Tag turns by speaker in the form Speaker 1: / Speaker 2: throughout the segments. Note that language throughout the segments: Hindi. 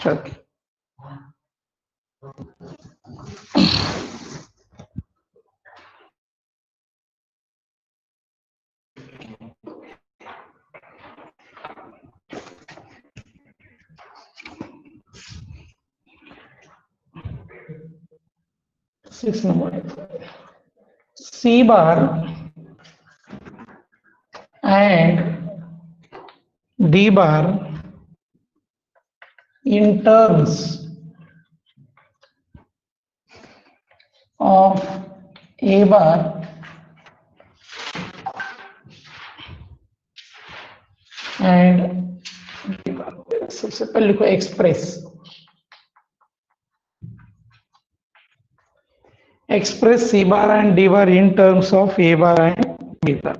Speaker 1: चलिए 6 number C bar and D bar in terms of A bar and D bar. सबसे पहले लिखो express C bar and D bar in terms of A bar and B bar.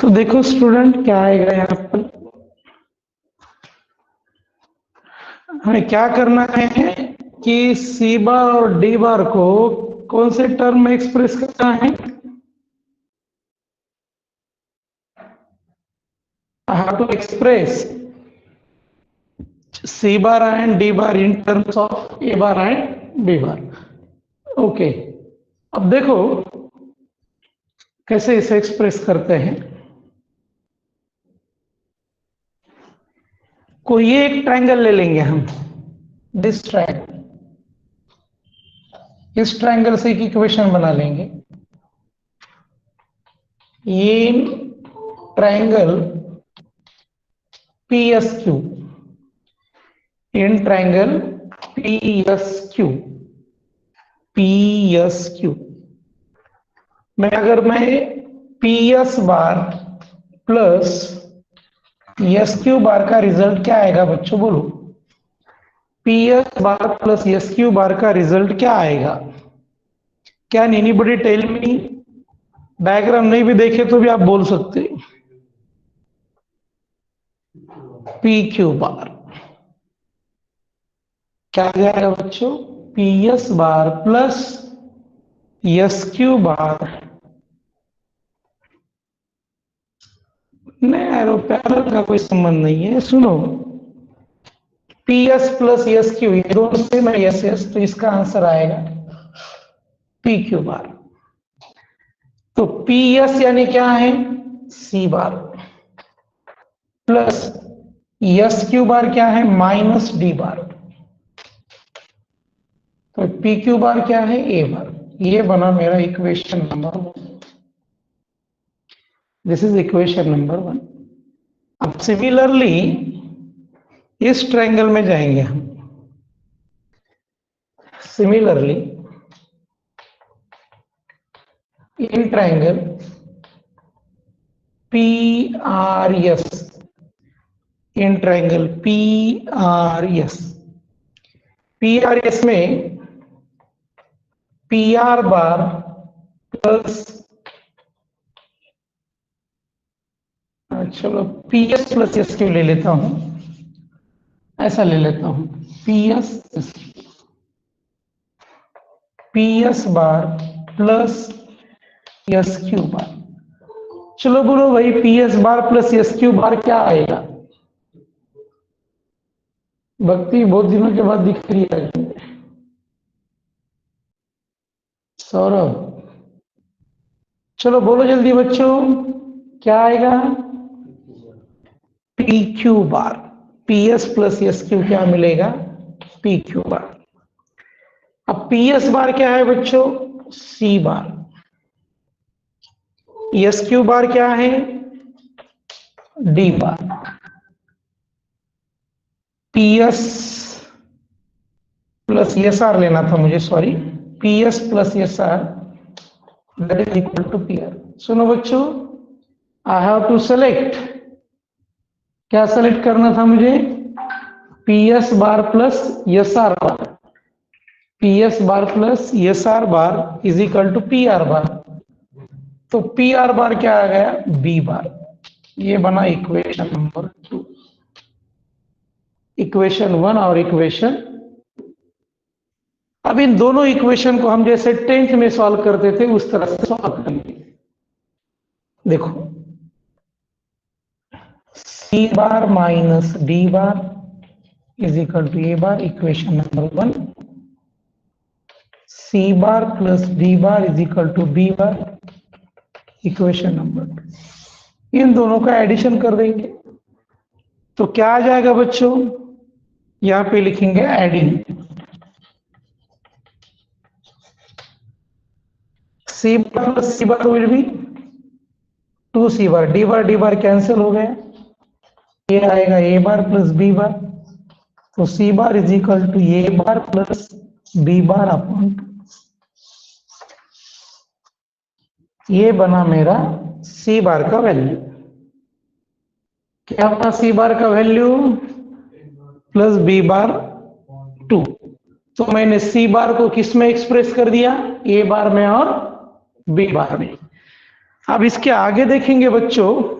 Speaker 1: तो देखो स्टूडेंट क्या आएगा यहाँ पर, हमें क्या करना है कि सी बार और डी बार को कौन से टर्म में एक्सप्रेस करना है, how to express C bar and D bar in terms of A bar and B bar. Okay, अब देखो कैसे इसे एक्सप्रेस करते हैं। कोई एक ट्रायंगल ले लेंगे हम, दिस ट्रायंगल, इस ट्रायंगल से एक इक्वेशन बना लेंगे। ये triangle PSQ, in triangle PSQ में अगर मैं PS bar plus SQ bar का रिजल्ट क्या आएगा बच्चों, बोलो PS bar plus SQ bar का रिजल्ट क्या आएगा? Can anybody tell me? Diagram नहीं भी देखे तो भी आप बोल सकते हैं। PQ बार क्या आ जाएगा बच्चों? PS बार प्लस SQ बार, नहीं एरो पैरेलल का कोई संबंध नहीं है। सुनो, PS प्लस SQ ये दोनों सेम है, SS, तो इसका आंसर आएगा PQ बार। तो PS यानी क्या है? C बार, प्लस SQ बार क्या है? माइनस D बार। तो PQ बार क्या है? A बार। ये बना मेरा equation number 1। This is equation number 1। अब सिमिलरली इस ट्रायंगल में जाएंगे हम। Similarly in triangle PRS, in triangle PRS में PR बार प्लस, चलो PS प्लस SQ ले लेता हूं, ऐसा ले लेता हूं, PS बार प्लस SQ बार। चलो बोलो भाई PS बार प्लस SQ बार क्या आएगा? भक्ति बहुत दिनों के बाद दिख रही है। सौरभ, चलो बोलो जल्दी बच्चों, क्या आएगा? P Q bar. P S plus S Q क्या मिलेगा? P Q bar. अब पी एस बार क्या है बच्चों? सी बार। एस क्यू बार क्या है? D bar. P S plus S R लेना था मुझे, sorry. P S plus S R that is equal to P R. सुनो बच्चों, आई हैव टू सेलेक्ट, क्या सेलेक्ट करना था मुझे? P S bar plus S R bar. P S bar plus S R bar is equal to P R bar. तो पी आर बार क्या आ गया? B bar. ये बना इक्वेशन नंबर 2। इक्वेशन 1 और इक्वेशन। अब इन दोनों इक्वेशन को हम जैसे 10th में सॉल्व करते थे उस तरह से सॉल्व करेंगे। देखो, C bar minus D bar is equal to A bar, equation number 1। C bar plus D bar is equal to B bar, equation number 2। इन दोनों का एडिशन कर देंगे तो क्या आ जाएगा बच्चों? यहां पे लिखेंगे adding C bar plus C bar will be 2 C bar, D bar cancel हो गया, ये आएगा ए बार प्लस बी बार। तो C bar is equal to A bar plus B bar upon 2। ये बना मेरा सी बार का वैल्यू। क्या बना सी बार का वैल्यू? प्लस बी बार 2। तो मैंने सी बार को किस में एक्सप्रेस कर दिया? ए बार में और बी बार में। अब इसके आगे देखेंगे बच्चों,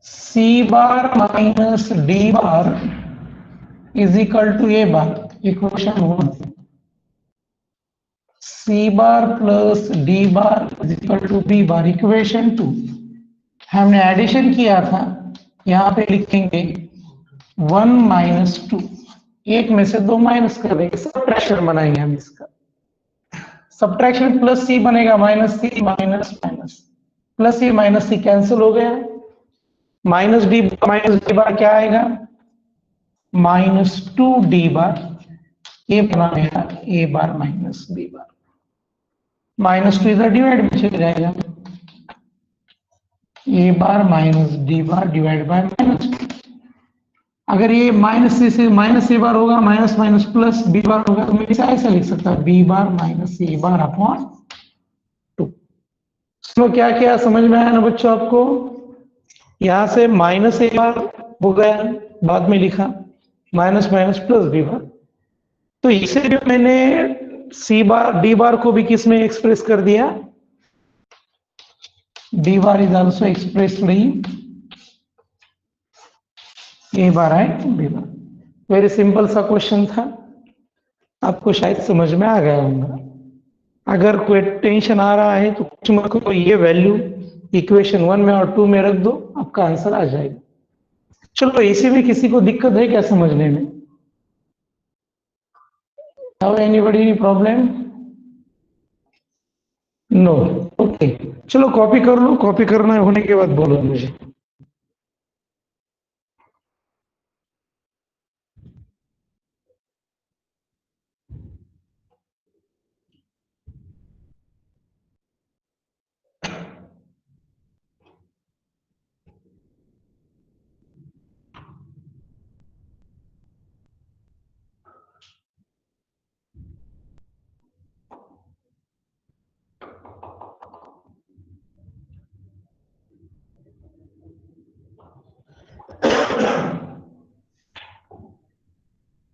Speaker 1: C bar minus D bar is equal to A bar, equation 1। C bar plus D bar is equal to B bar, equation 2। हमने एडिशन किया था, यहां पे लिखेंगे 1 माइनस 2। एक में से 2 माइनस कर देंगे, सब्ट्रैक्शन बनाएंगे हम इसका। सब्ट्रैक्शन प्लस सी बनेगा, minus C minus minus, plus C minus C cancel हो गया। माइनस डी बार क्या आएगा? Minus 2 D bar. ये बना मेरा A bar minus B bar. Minus 2 इधर डिवाइड में चले जाएगा, A bar minus D bar divide by minus 2। अगर ये माइनस से माइनस ए बार होगा, minus minus plus B bar होगा, तो मैं इसे ऐसा लिख सकता हूं, B bar minus A bar upon 2। इसमें क्या क्या समझ में आया ना बच्चों आपको? यहां से माइनस ए बार हो गया, बाद में लिखा minus minus plus B bar. तो इसे भी मैंने सी बार डी बार को भी किस में एक्सप्रेस कर दिया? D bar is also expressed in A bar and B bar. Very simple सा क्वेश्चन था, आपको शायद समझ में आ गया होगा। अगर कोई टेंशन आ रहा है तो कुछ मत करो, ये वैल्यू इक्वेशन 1 में और 2 में रख दो, आपका आंसर आ जाएगा। चलो, इसी में किसी को दिक्कत है क्या समझने में? Have anybody any problem? No, okay. चलो कॉपी कर लो, कॉपी करना होने के बाद बोलो मुझे।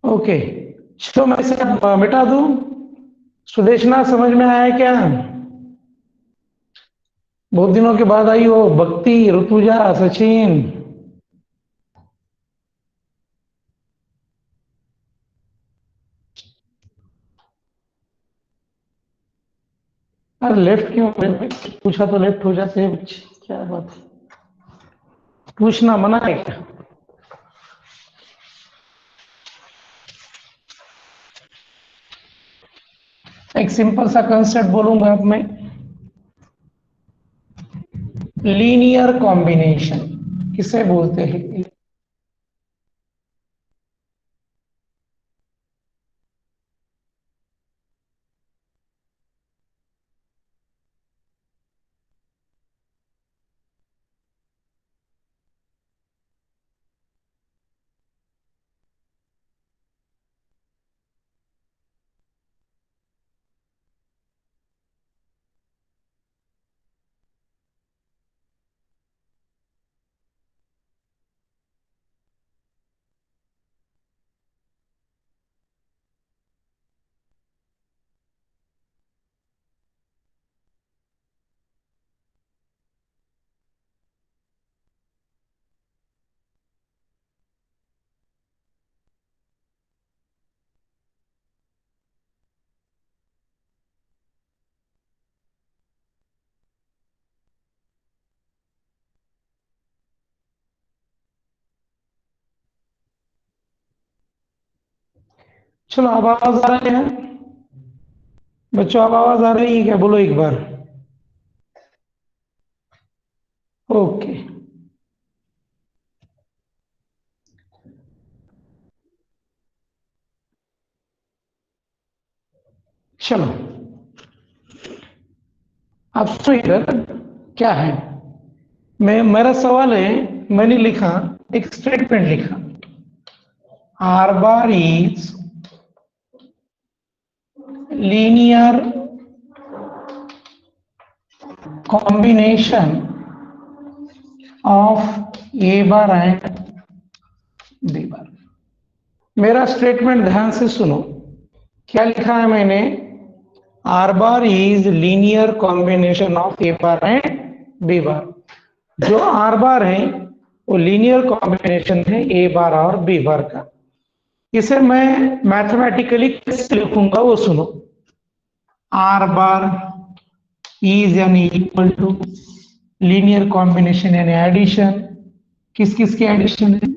Speaker 1: ओके, चलो मैं इसे मिटा दूं। सुदेशना समझ में आया क्या? बहुत दिनों के बाद आई हो, भक्ति, ऋतुजा, सचिन। अरे लेफ्ट क्यों? पूछा तो लेफ्ट हो जाते हैं बच्चे, क्या बात है। पूछना मना है क्या? एक सिंपल सा कंसेप्ट बोलूंगा अब मैं, लीनियर कॉम्बिनेशन किसे बोलते हैं? चलो, अब आवाज आ रही है बच्चों? अब आवाज आ रही है क्या? बोलो एक बार। ओके, चलो। अब तो इधर क्या है, मैं, मेरा सवाल है, मैंने लिखा, एक स्टेटमेंट लिखा, r bar is linear combination of A bar and B bar. मेरा स्टेटमेंट ध्यान से सुनो, क्या लिखा है मैंने? R bar is linear combination of A bar and B bar. जो आर बार है वो लीनियर कॉम्बिनेशन है ए बार और बी बार का। इसे मैं मैथमेटिकली कैसे लिखूंगा वो सुनो। आर बार इज यानी इक्वल टू लीनियर कॉम्बिनेशन यानी एडिशन, किस किस की एडिशन है?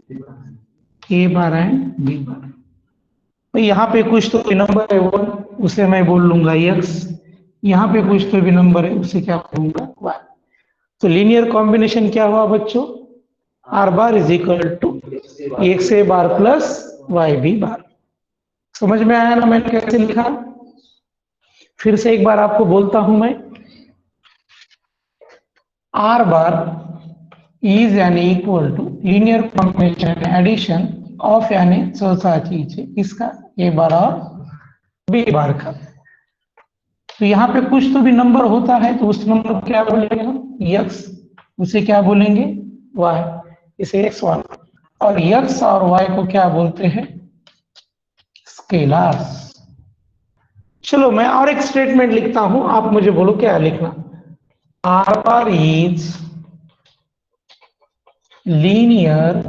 Speaker 1: A bar and B bar. तो यहाँ पे कुछ तो भी नंबर है वो, उसे मैं बोल लूंगा एक्स। यहाँ पे कुछ तो भी नंबर है, उसे क्या बोलूंगा? वाई। तो लीनियर कॉम्बिनेशन क्या हुआ बच्चों? R bar is equal to x A bar plus Y B bar. समझ में आया ना मैंने कैसे लिखा? फिर से एक बार आपको बोलता हूं मैं, आर बार इज यानी equal to linear combination addition of यानी चौथा चीज है इसका, ए बार और बी बार का। तो यहाँ पे कुछ तो भी नंबर होता है, तो उस नंबर को क्या बोलेंगे हम? यक्स। उसे क्या बोलेंगे? वाई। इसे एक्स वन। और यक्स और वाई को क्या बोलते हैं? स्केलर्स। चलो, मैं और एक स्टेटमेंट लिखता हूं, आप मुझे बोलो क्या लिखना। R bar is linear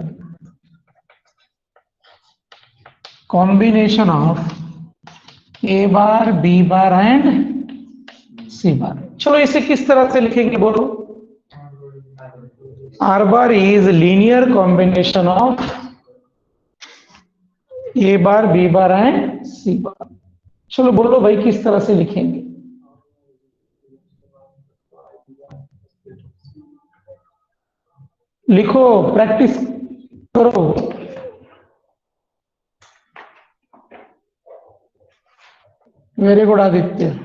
Speaker 1: combination of A bar B bar and C bar. चलो, इसे किस तरह से लिखेंगे बोलो? R bar is linear combination of A bar B bar and C bar. चलो बोलो भाई, किस तरह से लिखेंगे? लिखो, प्रैक्टिस करो। Very good Aditya.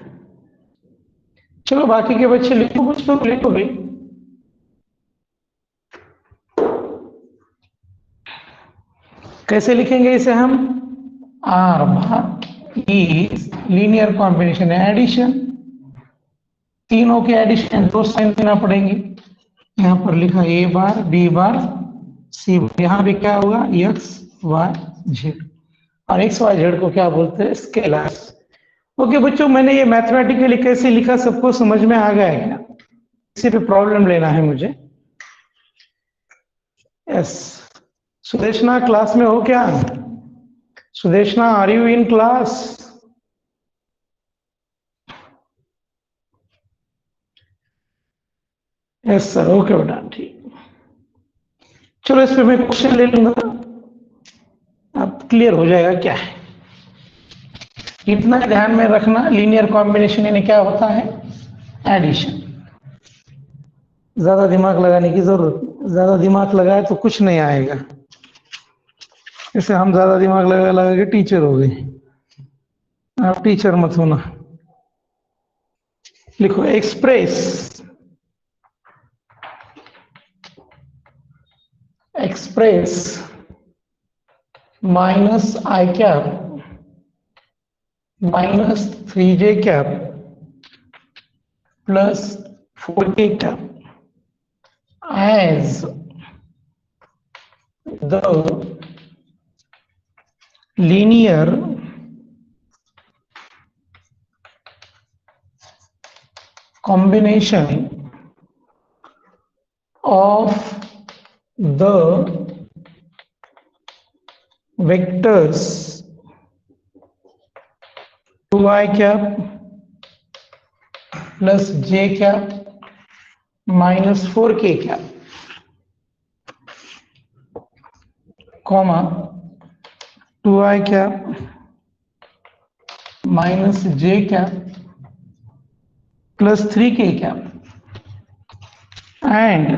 Speaker 1: चलो, बाकी के बच्चे लिखो, कुछ तो लिखो भाई। कैसे लिखेंगे इसे हम? R bar is linear combination addition, तीनों के एडिशन दो साइन देना पड़ेंगे। यहां पर लिखा ए बार बी बार सी बार, यहां भी क्या होगा? X y z. और एक्स वाई जेड को क्या बोलते हैं? स्केलर्स। ओके बच्चों, मैंने ये मैथमेटिकली कैसे लिखा सबको समझ में आ गया है क्या? किसी पे प्रॉब्लम लेना है मुझे? यस। सुदेशना क्लास में हो क्या? Sudeshna, are you in class? Yes sir, okay बेटा, ठीक। चलो इस पे मैं क्वेश्चन ले लूंगा, अब क्लियर हो जाएगा क्या है। इतना ध्यान में रखना, लीनियर कॉम्बिनेशन यानी क्या होता है, एडिशन। ज्यादा दिमाग लगाने की जरूरत नहीं, ज्यादा दिमाग लगाए तो कुछ नहीं आएगा। जैसे हम ज्यादा दिमाग लगा लगा के टीचर हो गए, आप टीचर मत होना। लिखो express minus I cap minus 3j cap plus 4k cap as the linear combination of the vectors 2i cap plus j cap minus 4k cap comma 2i cap minus j cap plus 3k cap and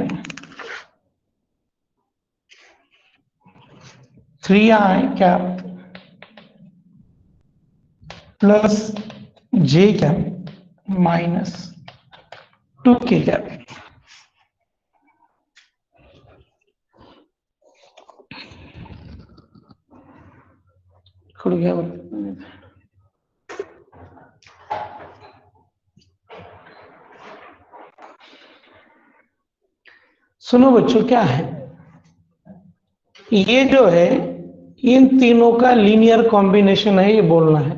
Speaker 1: 3i cap plus j cap minus 2k cap। खुल गया। सुनो बच्चों, क्या है ये जो है, इन तीनों का लीनियर कॉम्बिनेशन है, ये बोलना है।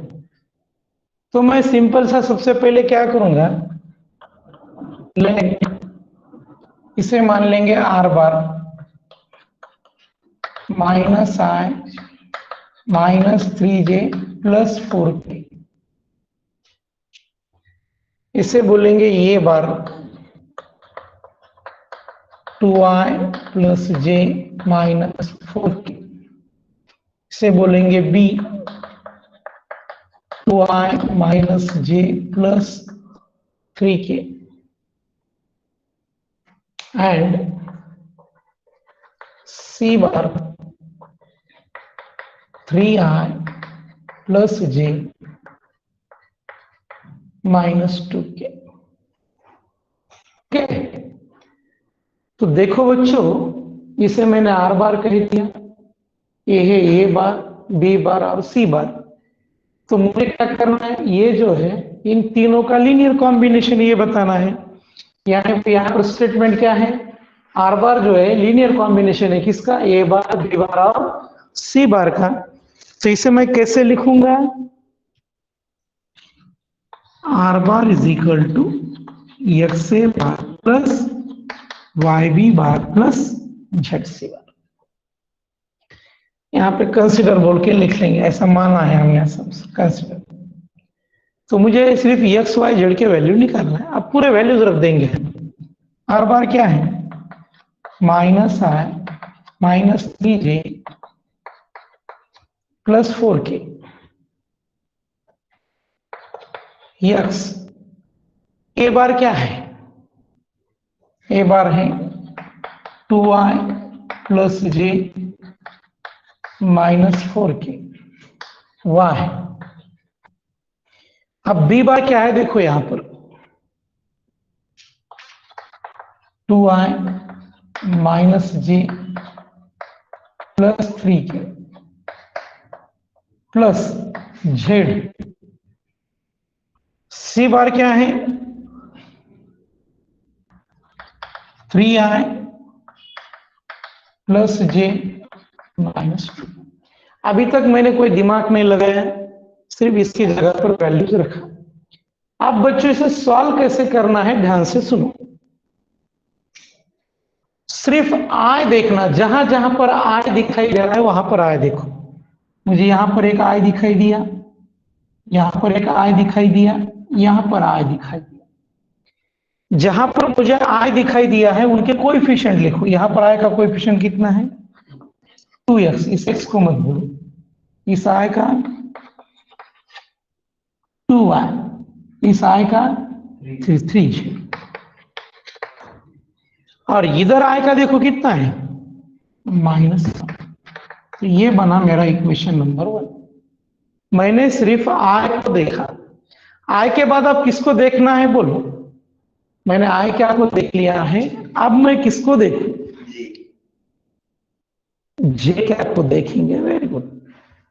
Speaker 1: तो मैं सिंपल सा सबसे पहले क्या करूंगा, इसे मान लेंगे are bar minus i minus 3j plus 4k, इसे बोलेंगे ये बार 2i plus j minus 4k, इसे बोलेंगे b 2i minus j plus 3k and c bar 3i plus j minus 2k। Okay, तो देखो बच्चों, इसे मैंने आर बार कह दिया, ये है ए बार, बी बार और सी बार। तो मुझे क्या करना है, ये जो है इन तीनों का लीनियर कॉम्बिनेशन ये बताना है। यानी यहाँ पर स्टेटमेंट क्या है, आर बार जो है लीनियर कॉम्बिनेशन है किसका, ए बार, बी बार और सी बार का। तो इसे मैं कैसे लिखूंगा, R bar is equal to x A bar plus Y B bar plus Z C bar. यहाँ पे कंसिडर बोल के लिख लेंगे, ऐसा माना है हमने, सब कंसिडर। तो मुझे सिर्फ एक्स वाई जेड के वैल्यू निकालना है, अब पूरे वैल्यूज रख देंगे। आर बार क्या है, minus i minus 3j plus 4k x. A bar क्या है, ए बार है 2i plus j minus 4k y. अब बी बार क्या है, देखो यहां पर 2i minus j plus 3k plus Z. C bar क्या है, 3i प्लस j माइनस 2। अभी तक मैंने कोई दिमाग नहीं लगाया, सिर्फ इसकी जगह पर वैल्यूज रखा। अब बच्चों इसे सॉल्व कैसे करना है, ध्यान से सुनो। सिर्फ आई देखना, जहां जहां पर आई दिखाई दे रहा है वहां पर आई देखो। मुझे यहां पर एक आई दिखाई दिया, यहां पर एक आई दिखाई दिया, यहां पर आई दिखाई दिया। जहां पर मुझे आई दिखाई दिया है उनके कोएफिशिएंट लिखो। यहां पर आई का कोएफिशिएंट कितना है? 2x। इस x को मत भूलो। इस आई का 2y, इस आई का 3। और इधर आई का देखो कितना है? -1। तो ये बना मेरा इक्वेशन नंबर 1। मैंने सिर्फ आई को देखा। आई के बाद अब किसको देखना है बोलो? मैंने आई क्या को देख लिया है, अब मैं किसको देखूं? जे कैप को देखेंगे। Very good.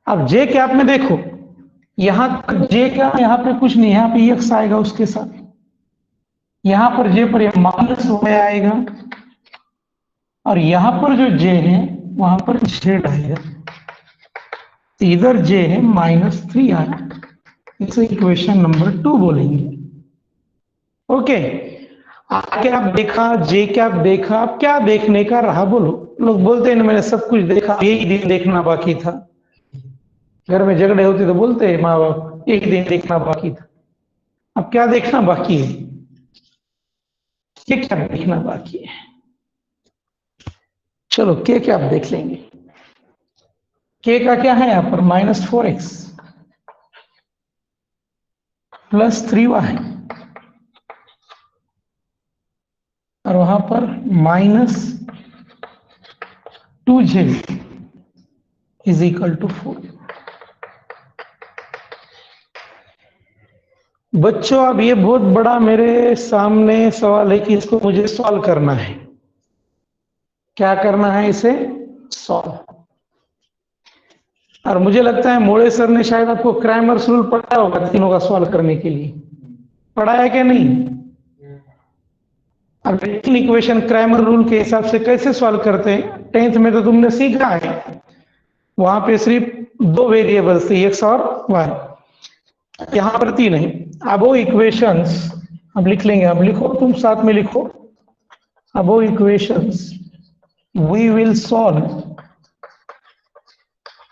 Speaker 1: अब जे कैप में देखो, यहां जे क्या, यहां पे कुछ नहीं, यहां पे एक्स आएगा उसके साथ। यहां पर जे पर -y आएगा, और यहां पर जो जे है वहां पर जेड आएगा। तो इधर जे है -3 आया। इसे इक्वेशन नंबर 2 बोलेंगे। ओके। आगे आप देखा, जे क्या आप देखा, अब क्या देखने का रहा बोलो? लोग बोलते हैं ना मैंने सब कुछ देखा, यही दिन देखना बाकी था। घर में झगड़े होते तो बोलते हैं माँ बाप, एक दिन देखना बाकी था। अब क्या देखना बाकी है? ये क्या देखना बाकी है? चलो क्या आप देख लेंगे। के का क्या है यहां पर? -4x + 3y, और वहां पर -2z = 4। बच्चों अब ये बहुत बड़ा मेरे सामने सवाल है कि इसको मुझे सॉल्व करना है। क्या करना है? इसे सॉल्व। और मुझे लगता है मोड़े सर ने शायद आपको क्रैमर्स रूल पढ़ाया होगा तीनों का सॉल्व करने के लिए। पढ़ाया क्या नहीं? अब इक्वेशन क्रैमर रूल के हिसाब से कैसे सॉल्व करते हैं 10th में तो तुमने सीखा है। वहां पे सिर्फ 2 वेरिएबल्स थे, एक्स और वाई। यहां पर 3 है। अब वो इक्वेशंस अब लिख लेंगे। अब लिखो, तुम साथ में लिखो। अब वो equations we will solve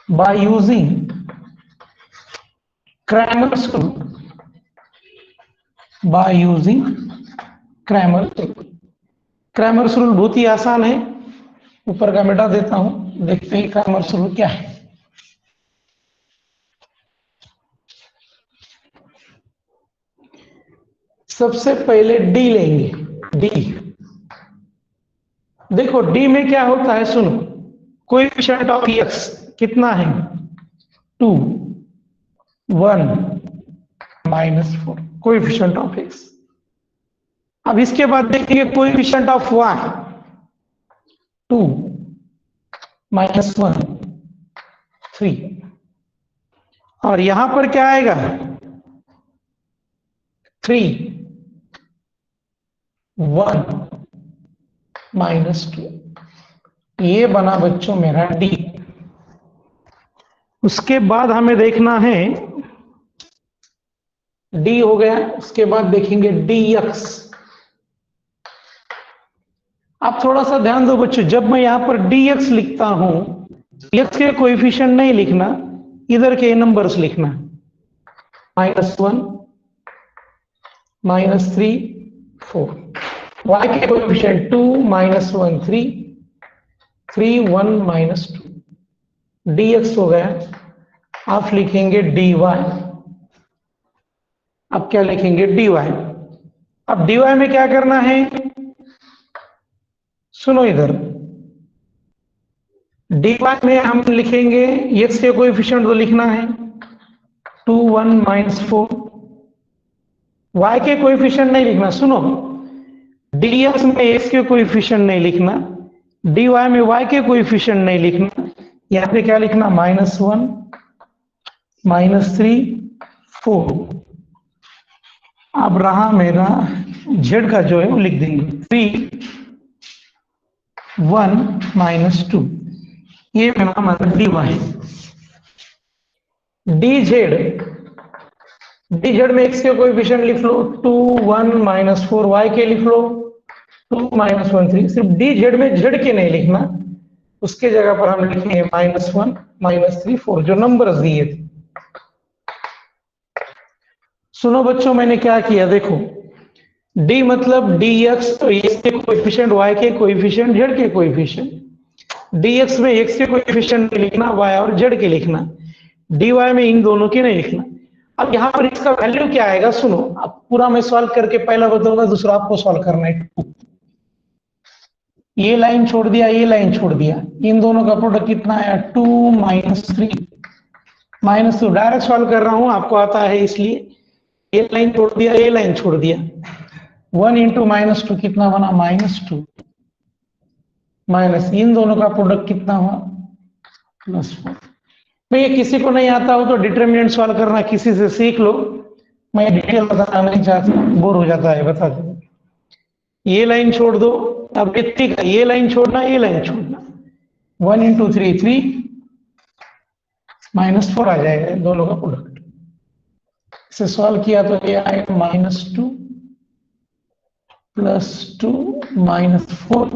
Speaker 1: by using Cramer's rule, by using Cramer's rule। Cramer's rule बहुत ही आसान है। ऊपर का मिटा देता हूं, देखते हैं Cramer's rule क्या है। सबसे पहले डी लेंगे। डी देखो, डी में क्या होता है सुनो। कोएफिशिएंट ऑफ एक्स कितना है? 2, 1, -4 कोएफिशिएंट ऑफ एक्स। अब इसके बाद देखेंगे कोएफिशिएंट ऑफ वाई 2, -1, 3। और यहां पर क्या आएगा? 3, 1, -2। ये बना बच्चों मेरा डी। उसके बाद हमें देखना है, डी हो गया, उसके बाद देखेंगे डी एक्स। आप थोड़ा सा ध्यान दो बच्चों, जब मैं यहां पर डी एक्स लिखता हूं, एक्स के कोएफिशिएंट नहीं लिखना, इधर के नंबर्स लिखना। -1, -3, 4। y के कोएफिशिएंट 2, -1, 3, 3, 1, -2। dx हो गया। आप लिखेंगे dy। अब क्या लिखेंगे? dy। अब dy में क्या करना है? सुनो इधर, dy में हम लिखेंगे, x के कोएफिशिएंट तो लिखना है 2, 1, -4। y के कोएफिशिएंट नहीं लिखना। सुनो, dx में x के कोएफिशिएंट नहीं लिखना, dy में y के कोएफिशिएंट नहीं लिखना। यहां पे क्या लिखना? -1, -3, 4। अब रहा मेरा z का जो है वो लिख देंगे 3, 1, -2। ये मेरा हमारा dy है। dz में x के कोएफिशिएंट लिख लो 2, 1, -4। y के लिख लो 2, -1, 3। सिर्फ dz में z के नहीं लिखना, उसके जगह पर हम लिखेंगे -1, -3, 4 जो नंबर्स दिए थे। सुनो बच्चों, मैंने क्या किया देखो, डी मतलब डी एक्स, तो एक्स के कोएफिशिएंट, वाई के कोएफिशिएंट, जेड के कोएफिशिएंट। डी एक्स में एक्स के कोएफिशिएंट नहीं लिखना, वाई और जेड के लिखना, डी वाई में इन दोनों के नहीं लिखना। अब यहाँ पर इसका वैल्यू क्या आएगा, सुनो। अब पूरा मैं सॉल्व करके पहला बताऊंगा, दूसरा आपको सॉल्व करना है। ये लाइन छोड़ दिया, ये लाइन छोड़ दिया, इन दोनों का प्रोडक्ट कितना आया, 2 - 3 -2। डायरेक्ट सॉल्व कर रहा हूं, आपको आता है इसलिए। ये लाइन छोड़ दिया, ये लाइन छोड़ दिया, 1 × -2 कितना बना, -2, माइनस इन दोनों का प्रोडक्ट कितना हुआ, +4। भैया किसी को नहीं आता हो तो डिटरमिनेंट सॉल्व करना किसी से सीख लो, मैं डिटेल बताना नहीं चाहता, बोर हो जाता है, बता दो। ये लाइन छोड़ दो, अब ये लाइन छोड़ना, ये लाइन छोड़ना, 1 × 3 3 -4 आ जाएगा दोनों का प्रोडक्ट। इसे सॉल्व किया तो ये आएगा -2 + 2 -4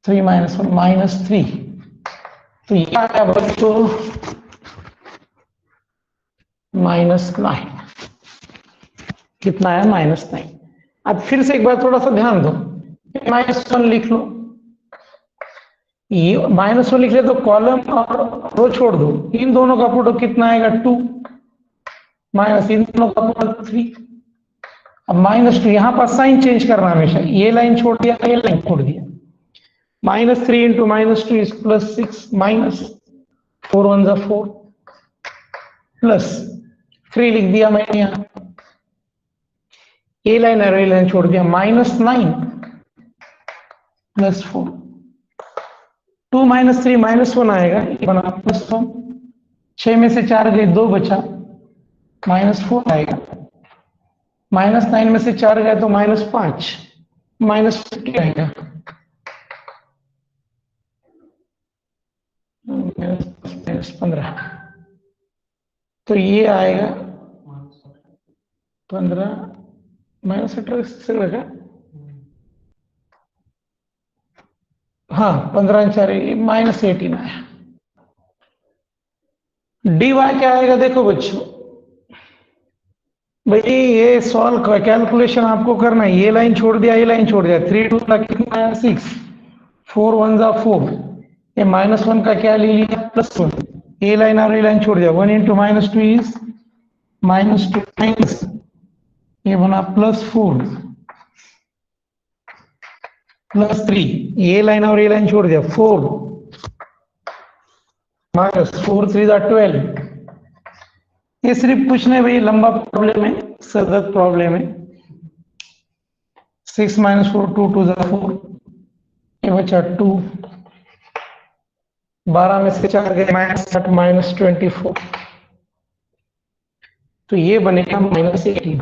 Speaker 1: 3 - 1 -3। तो ये आया बच्चों -9। कितना है, -9। अब फिर से एक बार थोड़ा सा ध्यान दो, -1 लिख लो, ये -1 लिख ले तो कॉलम और रो छोड़ दो, इन दोनों का प्रोडक्ट कितना आएगा, 2 माइनस इन दोनों का प्रोडक्ट 3। अब -2 यहां पर साइन चेंज करना हमेशा, ये लाइन छोड़ दिया, ये लाइन छोड़ दिया, -3 × -2 इज +6, -4 × 1 = 4 प्लस 3 लिख दिया मैंने यहां, ये लाइन और ये लाइन छोड़ दिया, -9 + 4, 2 - 3 -1 आएगा, ये बना +1, 6 में से 4 गए, 2 बचा, -4 आएगा, -9 में से 4 गए तो -5, -50 आएगा, -15। तो ये आएगा 15 -18 से लगा, हाँ 15 4 -18 आया। डी वाई क्या आएगा, देखो बच्चों, भाई ये सॉल्व कैलकुलेशन आपको करना है, ये लाइन छोड़ दिया, ये लाइन छोड़ दिया, 3 2 का कितना आया, 6, 4 1 = 4, ये -1 का क्या ले लिया, +1, ये लाइन और ये लाइन छोड़ दिया, 1 × -2 इज -2 माइनस, ये बना +4 +3, ये लाइन और ये लाइन छोड़ दिया, 4 -4 3 = 12। ये सिर्फ कुछ नहीं भाई, लंबा प्रॉब्लम है, सरदर्द प्रॉब्लम है। 6 - 4 2 2 = 4, ये बचा 2, 12 में से 4 गए, -8 -24, तो ये बनेगा -18।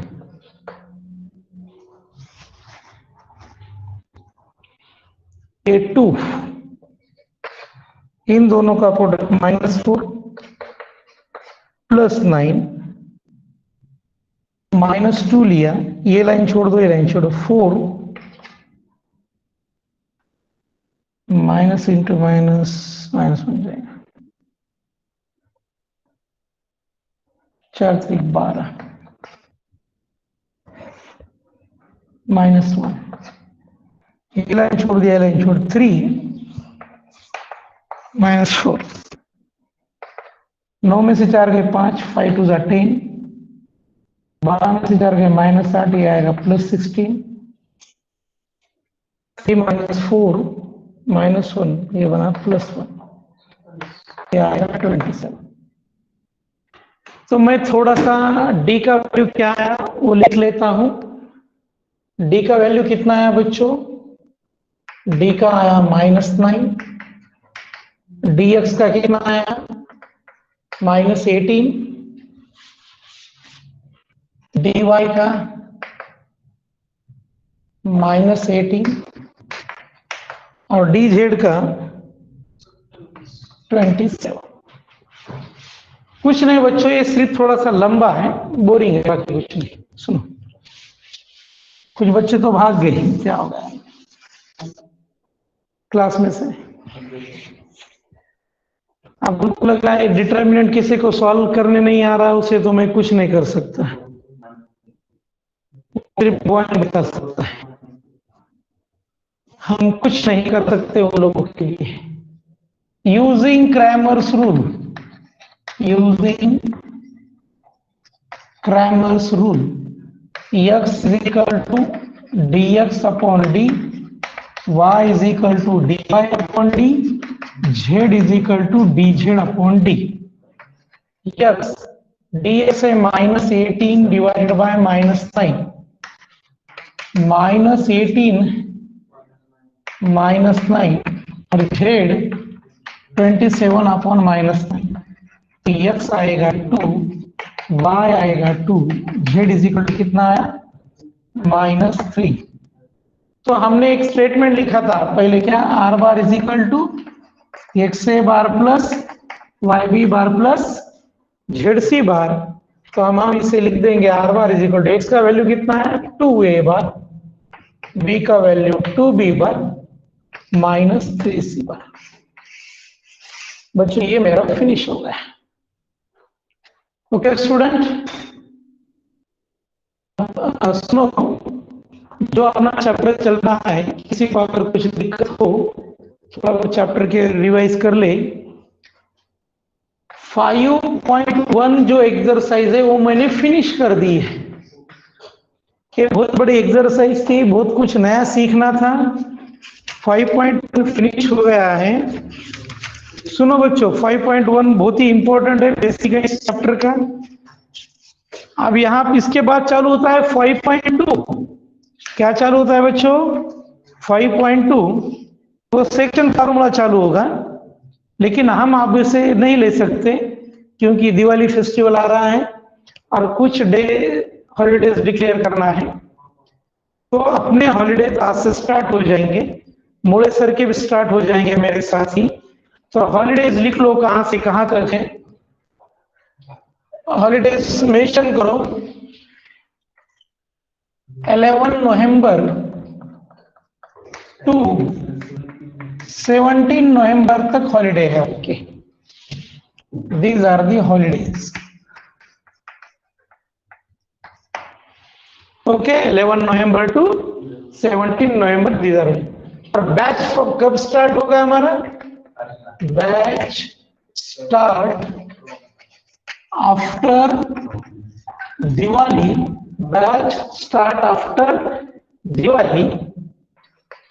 Speaker 1: ये 2, इन दोनों का प्रोडक्ट -4 +9, -2 लिया, ये लाइन छोड़ दो, ये लाइन छोड़ो, 4 माइनस इंटू माइनस माइनस बन जाएगा, 4 3 12 -1, ये लाइन छोड़ दिया, लाइन छोड़, 3 -4, 9 में से 4 गए 5, 5 2 = 10, 12 में से 4 गए -8, ये आएगा +16, 3 - 4 -1, ये बना +1, ये आएगा 27। तो मैं थोड़ा सा डी का वैल्यू क्या आया वो लिख लेता हूं। डी का वैल्यू कितना आया बच्चों, डी का आया -9, dx का कितना आया -18, dy का -18 और dz का 27। कुछ नहीं बच्चों, ये सिर्फ थोड़ा सा लंबा है, बोरिंग है, बाकी कुछ नहीं। सुनो, कुछ बच्चे तो भाग गए, क्या हो गया क्लास में से? अब उनको लग रहा है डिटर्मिनेंट किसी को सॉल्व करने नहीं आ रहा, उसे तो मैं कुछ नहीं कर सकता। सिर्फ भगवान बता सकता है, हम कुछ नहीं कर सकते वो लोगों के लिए। Using Cramer's rule, using Cramer's rule, x is equal to dx upon d, y is equal to dy upon d, z is equal to dz upon d। x dx है -18 डिवाइडेड बाय -9, -18 -9 और z 27 अपॉन -9, तो x आएगा 2, y आएगा 2, z इज इक्वल टू कितना आया -3। तो हमने एक स्टेटमेंट लिखा था पहले, क्या R bar is equal to x A bar plus Y B bar plus Z C bar. तो हम इसे लिख देंगे R bar is equal to x का वैल्यू कितना है 2a बार, बी का वैल्यू 2b बार -3c बार। बच्चों ये मेरा फिनिश हो गया। ओके स्टूडेंट, सुनो, जो अपना चैप्टर चल रहा है, किसी को अगर कुछ दिक्कत हो तो चैप्टर के रिवाइज कर ले। 5.1 जो एक्सरसाइज है वो मैंने फिनिश कर दी है। ये बहुत बड़ी एक्सरसाइज थी, बहुत कुछ नया सीखना था। 5.1 फिनिश हो गया है। सुनो बच्चों, 5.1 बहुत ही इंपॉर्टेंट है, बेसिक है इस चैप्टर का। अब यहाँ इसके बाद चालू होता है 5.2। क्या चालू होता है बच्चों 5.2? वो सेक्शन फार्मूला चालू होगा, लेकिन हम आप इसे नहीं ले सकते क्योंकि दिवाली फेस्टिवल आ रहा है और कुछ डे हॉलीडेज डिक्लेयर करना है। तो अपने हॉलीडेज आज से स्टार्ट हो जाएंगे, मोड़े सर के भी स्टार्ट हो जाएंगे मेरे साथ ही। तो हॉलीडेज लिख लो कहां से कहां तक है, हॉलीडेज मेंशन करो। 11 नवंबर टू 17 नवंबर तक हॉलीडे है। Okay, these are the holidays. Okay, 11 November to 17 November these are. और बैच कब स्टार्ट होगा हमारा? Batch start after Diwali, batch start after Diwali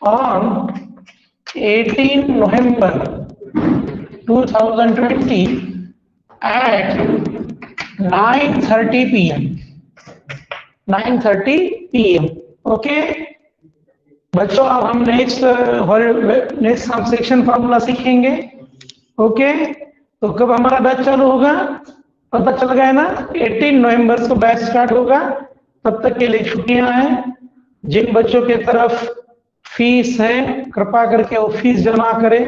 Speaker 1: on 18 November 2020 at 9:30 p.m. 9:30 p.m. Okay बच्चों, अब हम नेक्स्ट हम सेक्शन फार्मूला सीखेंगे। ओके, तो कब हमारा बैच चालू होगा पता चल गया ना? 18 नवंबर को बैच स्टार्ट होगा। तब तक के लिए छुट्टियां हैं। जिन बच्चों के तरफ फीस है कृपा करके वो फीस जमा करें।